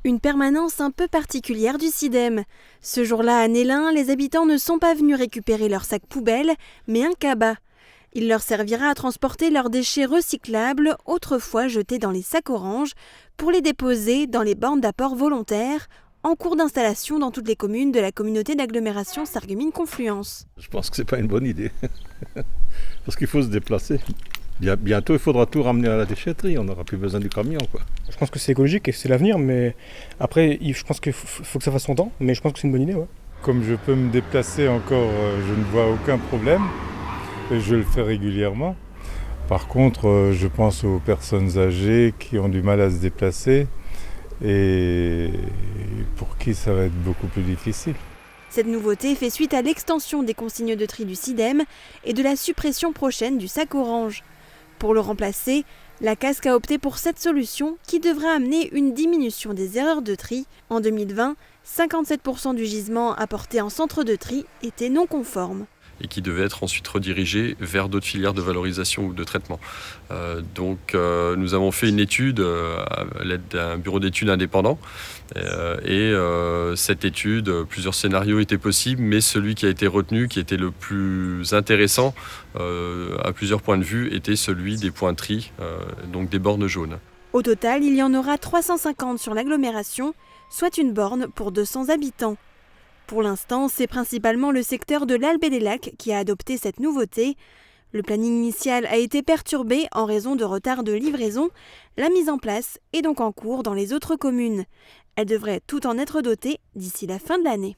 Une permanence un peu particulière du SIDEM. Ce jour-là à Nélin, les habitants ne sont pas venus récupérer leur sac poubelle, mais un cabas. Il leur servira à transporter leurs déchets recyclables, autrefois jetés dans les sacs oranges, pour les déposer dans les bornes d'apport volontaires, en cours d'installation dans toutes les communes de la communauté d'agglomération Sarreguemines-Confluence. Je pense que c'est pas une bonne idée, parce qu'il faut se déplacer. Bientôt, il faudra tout ramener à la déchetterie, on n'aura plus besoin du camion, quoi. Je pense que c'est écologique et c'est l'avenir, mais après, je pense qu'il faut que ça fasse son temps, mais je pense que c'est une bonne idée. Ouais. Comme je peux me déplacer encore, je ne vois aucun problème, et je le fais régulièrement. Par contre, je pense aux personnes âgées qui ont du mal à se déplacer et pour qui ça va être beaucoup plus difficile. Cette nouveauté fait suite à l'extension des consignes de tri du SIDEM et de la suppression prochaine du sac orange. Pour le remplacer, la CASC a opté pour cette solution qui devrait amener une diminution des erreurs de tri. En 2020, 57% du gisement apporté en centre de tri était non conforme. Et qui devait être ensuite redirigé vers d'autres filières de valorisation ou de traitement. Donc nous avons fait une étude à l'aide d'un bureau d'études indépendant. Cette étude, plusieurs scénarios étaient possibles, mais celui qui a été retenu, qui était le plus intéressant à plusieurs points de vue, était celui des points tri, donc des bornes jaunes. Au total, il y en aura 350 sur l'agglomération, soit une borne pour 200 habitants. Pour l'instant, c'est principalement le secteur de l'Albe-des-Lacs qui a adopté cette nouveauté. Le planning initial a été perturbé en raison de retard de livraison. La mise en place est donc en cours dans les autres communes. Elle devrait tout en être dotée d'ici la fin de l'année.